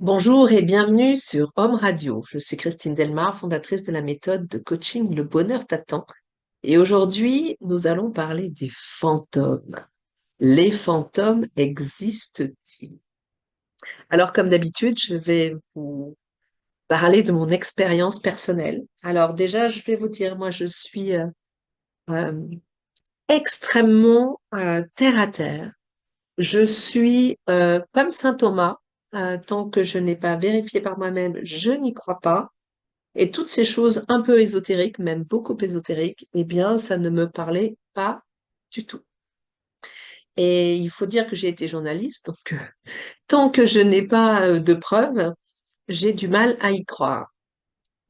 Bonjour et bienvenue sur Home Radio. Je suis Christine Delmar, fondatrice de la méthode de coaching Le Bonheur t'attend. Et aujourd'hui, nous allons parler des fantômes. Les fantômes existent-ils? Alors, comme d'habitude, je vais vous parler de mon expérience personnelle. Alors déjà, je vais vous dire, moi, je suis euh, extrêmement terre à terre. Je suis comme saint Thomas. Tant que je n'ai pas vérifié par moi-même, je n'y crois pas. Et toutes ces choses un peu ésotériques, même beaucoup ésotériques, eh bien, ça ne me parlait pas du tout. Et il faut dire que j'ai été journaliste, donc tant que je n'ai pas de preuves, j'ai du mal à y croire.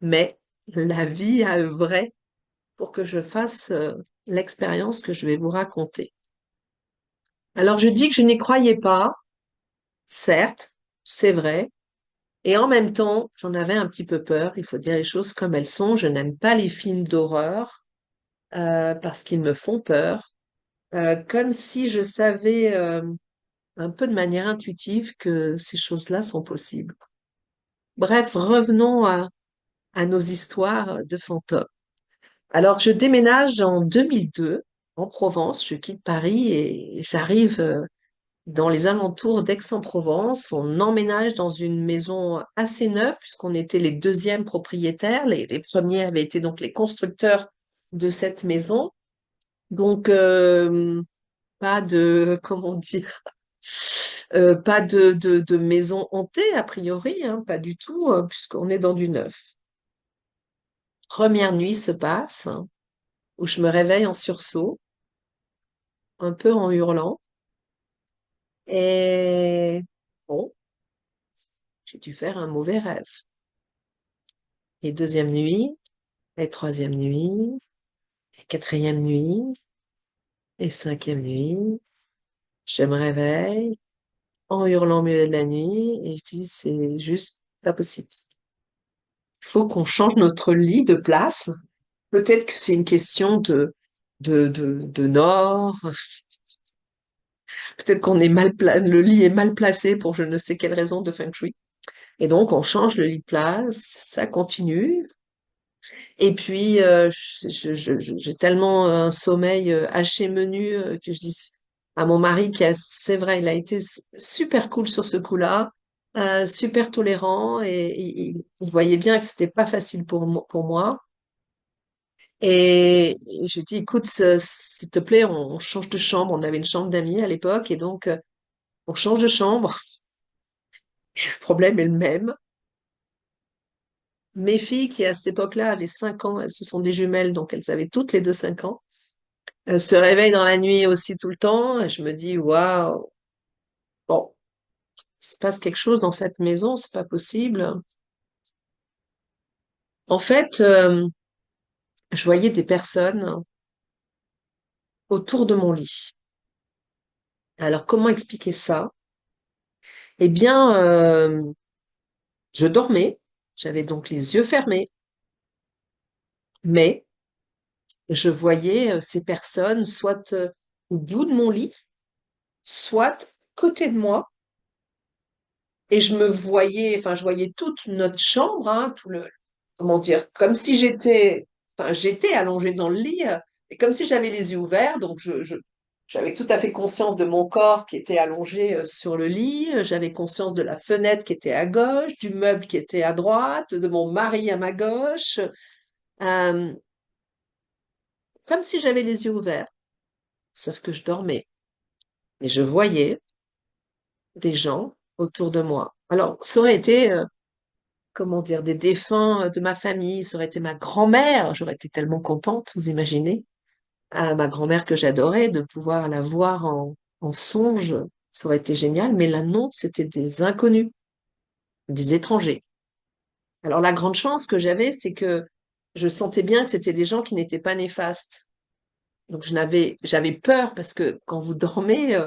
Mais la vie a œuvré pour que je fasse l'expérience que je vais vous raconter. Alors, je dis que je n'y croyais pas, certes, c'est vrai. Et en même temps, j'en avais un petit peu peur, il faut dire les choses comme elles sont. Je n'aime pas les films d'horreur. Parce qu'ils me font peur, comme si je savais un peu de manière intuitive que ces choses-là sont possibles. Bref, revenons à nos histoires de fantômes. Alors, je déménage en 2002 en Provence, je quitte Paris et j'arrive dans les alentours d'Aix-en-Provence. On emménage dans une maison assez neuve puisqu'on était les deuxièmes propriétaires. Les premiers avaient été donc les constructeurs de cette maison. Donc, pas de, comment dire, pas de maison hantée, a priori, hein, pas du tout, puisqu'on est dans du neuf. Première nuit se passe, hein, où je me réveille en sursaut, un peu en hurlant, et bon, j'ai dû faire un mauvais rêve. Et deuxième nuit, et troisième nuit, et quatrième nuit, et cinquième nuit, je me réveille en hurlant au milieu de la nuit, et je dis, c'est juste pas possible. Il faut qu'on change notre lit de place. Peut-être que c'est une question de nord. Peut-être qu'on est le lit est mal placé pour je ne sais quelle raison de feng shui. Et donc, on change le lit de place, ça continue. Et puis, j'ai tellement un sommeil haché menu que je dis à mon mari c'est vrai, il a été super cool sur ce coup-là, super tolérant et il voyait bien que c'était pas facile pour moi. Et je dis, écoute, s'il te plaît, on change de chambre. On avait une chambre d'amis à l'époque, et donc on change de chambre. Le problème est le même. Mes filles, qui à cette époque-là avaient 5 ans, elles se sont des jumelles, donc elles avaient toutes les deux 5 ans, se réveillent dans la nuit aussi tout le temps. Et je me dis, waouh, bon, il se passe quelque chose dans cette maison, c'est pas possible. En fait, je voyais des personnes autour de mon lit. Alors, comment expliquer ça? Eh bien, je dormais, j'avais donc les yeux fermés, mais je voyais ces personnes soit au bout de mon lit, soit côté de moi, et je me voyais, enfin, je voyais toute notre chambre, hein, tout le, comment dire, comme si j'étais allongée dans le lit, et comme si j'avais les yeux ouverts, donc j'avais tout à fait conscience de mon corps qui était allongé sur le lit, j'avais conscience de la fenêtre qui était à gauche, du meuble qui était à droite, de mon mari à ma gauche, euh, comme si j'avais les yeux ouverts, sauf que je dormais. Et je voyais des gens autour de moi. Alors, ça aurait été, comment dire, des défunts de ma famille, ça aurait été ma grand-mère, j'aurais été tellement contente, vous imaginez, ma grand-mère que j'adorais, de pouvoir la voir en songe, ça aurait été génial, mais là non, c'était des inconnus, des étrangers. Alors, la grande chance que j'avais, c'est que je sentais bien que c'était des gens qui n'étaient pas néfastes. Donc, j'avais peur parce que quand vous dormez,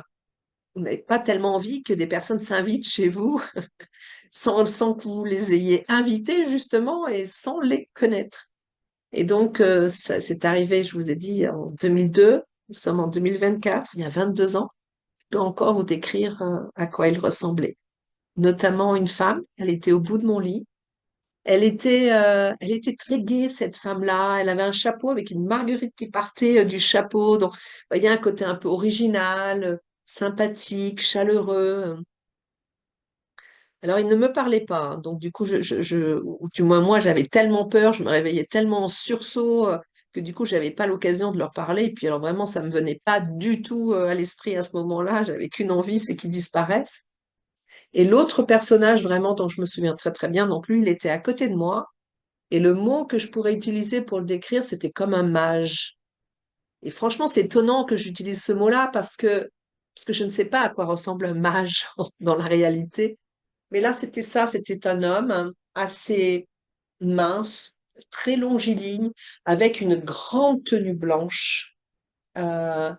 vous n'avez pas tellement envie que des personnes s'invitent chez vous sans que vous les ayez invités justement et sans les connaître. Et donc, ça c'est arrivé, je vous ai dit, en 2002. Nous sommes en 2024, il y a 22 ans. Je peux encore vous décrire à quoi il ressemblait. notamment une femme. Elle était au bout de mon lit. Elle était très gaie, cette femme-là. Elle avait un chapeau avec une marguerite qui partait du chapeau. Donc, vous voyez, un côté un peu original, sympathique, chaleureux. Alors, il ne me parlait pas, hein. Donc, du coup, ou du moins, moi, j'avais tellement peur, je me réveillais tellement en sursaut, que du coup, j'avais pas l'occasion de leur parler. Et puis, alors, vraiment, ça me venait pas du tout, à l'esprit à ce moment-là. J'avais qu'une envie, c'est qu'ils disparaissent. Et l'autre personnage, vraiment, dont je me souviens très, très bien, donc lui, il était à côté de moi. Et le mot que je pourrais utiliser pour le décrire, c'était comme un mage. Et franchement, c'est étonnant que j'utilise ce mot-là parce que je ne sais pas à quoi ressemble un mage dans la réalité. Mais là, c'était ça, c'était un homme assez mince, très longiligne, avec une grande tenue blanche euh,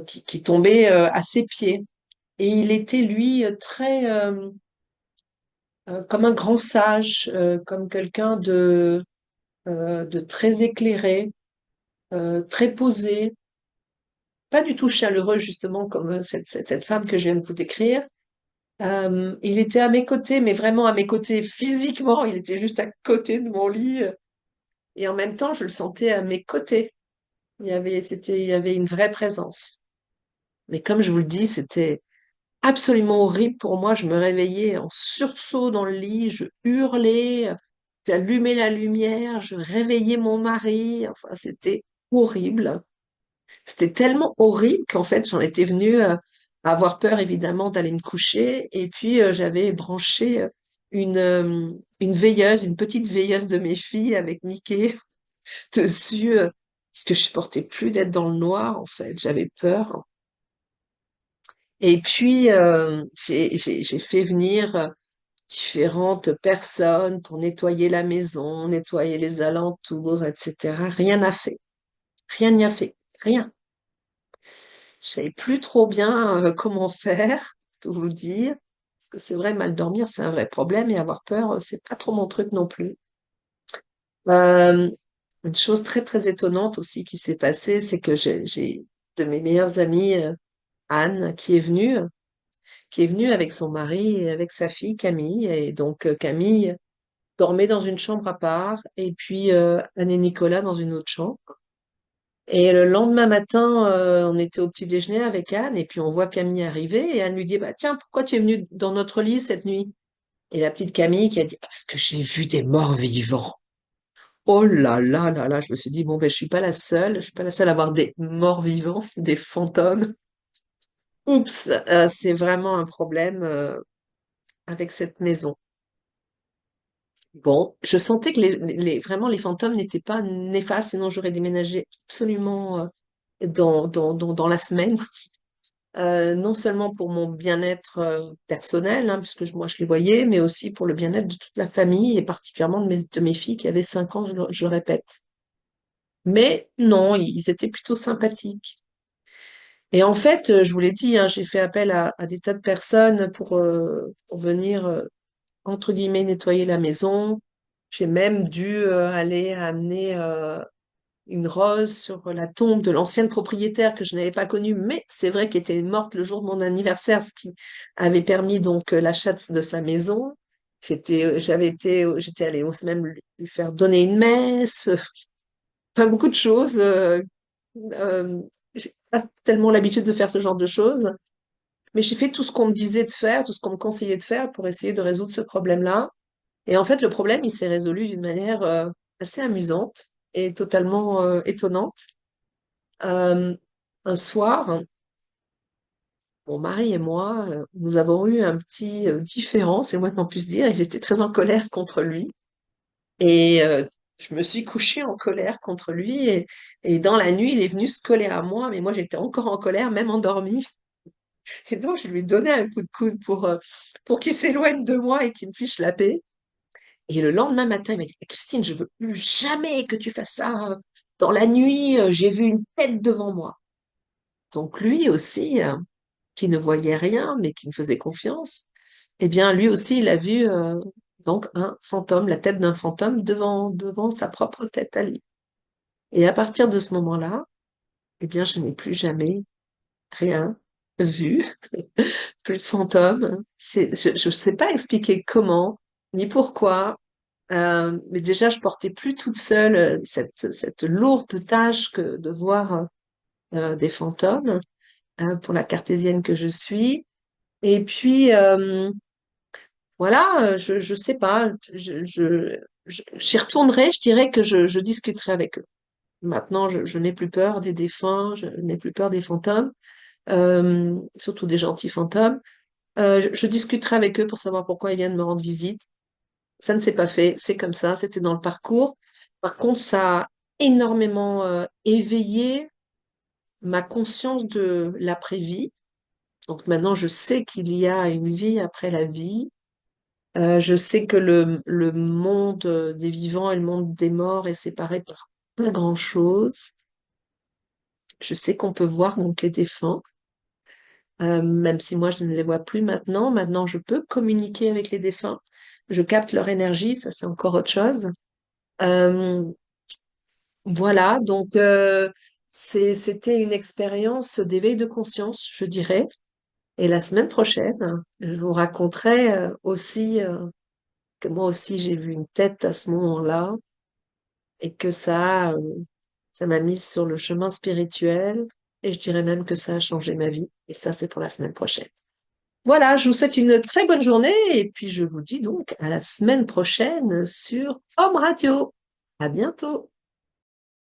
qui tombait à ses pieds. Et il était, lui, très comme un grand sage, comme quelqu'un de très éclairé, très posé, pas du tout chaleureux, justement, comme cette femme que je viens de vous décrire. Il était à mes côtés, mais vraiment à mes côtés physiquement, il était juste à côté de mon lit. Et en même temps, je le sentais à mes côtés. Il y avait une vraie présence. Mais comme je vous le dis, c'était absolument horrible pour moi. Je me réveillais en sursaut dans le lit, je hurlais, j'allumais la lumière, je réveillais mon mari. Enfin, c'était horrible. C'était tellement horrible qu'en fait, j'en étais venue à avoir peur, évidemment, d'aller me coucher. Et puis, j'avais branché une, euh, une veilleuse, une petite veilleuse de mes filles avec Mickey dessus, parce que je supportais plus d'être dans le noir, en fait. J'avais peur. Et puis, j'ai fait venir différentes personnes pour nettoyer la maison, nettoyer les alentours, etc. Rien n'a fait. Rien n'y a fait. Rien. Je savais plus trop bien comment faire, tout vous dire. Parce que c'est vrai, mal dormir, c'est un vrai problème et avoir peur, c'est pas trop mon truc non plus. Euh, une chose très très étonnante aussi qui s'est passée, c'est que j'ai de mes meilleures amies, Anne, qui est venue avec son mari et avec sa fille Camille. Et donc Camille dormait dans une chambre à part et puis Anne et Nicolas dans une autre chambre. Et le lendemain matin, on était au petit déjeuner avec Anne et puis on voit Camille arriver et Anne lui dit, bah tiens, pourquoi tu es venue dans notre lit cette nuit? Et la petite Camille qui a dit, parce que j'ai vu des morts vivants. Oh là là là là, je me suis dit, bon, ben, je suis pas la seule à voir des morts vivants, des fantômes. Oups, c'est vraiment un problème avec cette maison. Bon, je sentais que vraiment les fantômes n'étaient pas néfastes, sinon j'aurais déménagé absolument dans la semaine. Non seulement pour mon bien-être personnel, hein, puisque moi je les voyais, mais aussi pour le bien-être de toute la famille et particulièrement de mes filles qui avaient 5 ans, je le répète. Mais non, ils étaient plutôt sympathiques. Et en fait, je vous l'ai dit, hein, j'ai fait appel à des tas de personnes pour venir, entre guillemets, nettoyer la maison. J'ai même dû aller amener une rose sur la tombe de l'ancienne propriétaire que je n'avais pas connue, mais c'est vrai qu'elle était morte le jour de mon anniversaire, ce qui avait permis donc l'achat de sa maison. J'étais allée même lui faire donner une messe, enfin beaucoup de choses. J'ai pas tellement l'habitude de faire ce genre de choses, mais j'ai fait tout ce qu'on me disait de faire, tout ce qu'on me conseillait de faire pour essayer de résoudre ce problème-là. Et en fait, le problème, il s'est résolu d'une manière assez amusante et totalement étonnante. Euh, un soir, mon mari et moi, nous avons eu un petit différend, c'est le moins qu'on puisse dire, et j'étais très en colère contre lui. Et je me suis couchée en colère contre lui, et dans la nuit, il est venu se coller à moi, mais moi j'étais encore en colère, même endormie. Et donc, je lui ai donné un coup de coude pour qu'il s'éloigne de moi et qu'il me fiche la paix. Et le lendemain matin, il m'a dit, Christine, je veux plus jamais que tu fasses ça. Dans la nuit, j'ai vu une tête devant moi. Donc lui aussi, qui ne voyait rien, mais qui me faisait confiance, eh bien, lui aussi, il a vu donc un fantôme, la tête d'un fantôme devant sa propre tête à lui. Et à partir de ce moment-là, eh bien, je n'ai plus jamais rien vus, plus de fantômes. Je ne sais pas expliquer comment ni pourquoi, mais déjà je portais plus toute seule cette lourde tâche que de voir des fantômes pour la cartésienne que je suis. Et puis voilà, je sais pas, j'y retournerai, je dirais que je discuterai avec eux. Maintenant, je n'ai plus peur des défunts, je n'ai plus peur des fantômes, surtout des gentils fantômes. Je discuterai avec eux pour savoir pourquoi ils viennent me rendre visite. Ça ne s'est pas fait, c'est comme ça, c'était dans le parcours. Par contre, ça a énormément éveillé ma conscience de l'après-vie. Donc maintenant, je sais qu'il y a une vie après la vie. Je sais que le monde des vivants et le monde des morts est séparé par pas grand-chose. Je sais qu'on peut voir donc les défunts, même si moi je ne les vois plus maintenant. Maintenant, je peux communiquer avec les défunts. Je capte leur énergie, ça c'est encore autre chose. Euh, voilà, donc c'était une expérience d'éveil de conscience, je dirais. Et la semaine prochaine, je vous raconterai aussi que moi aussi j'ai vu une tête à ce moment-là et que ça m'a mise sur le chemin spirituel et je dirais même que ça a changé ma vie. Et ça, c'est pour la semaine prochaine. Voilà, je vous souhaite une très bonne journée et puis je vous dis donc à la semaine prochaine sur Home Radio. À bientôt.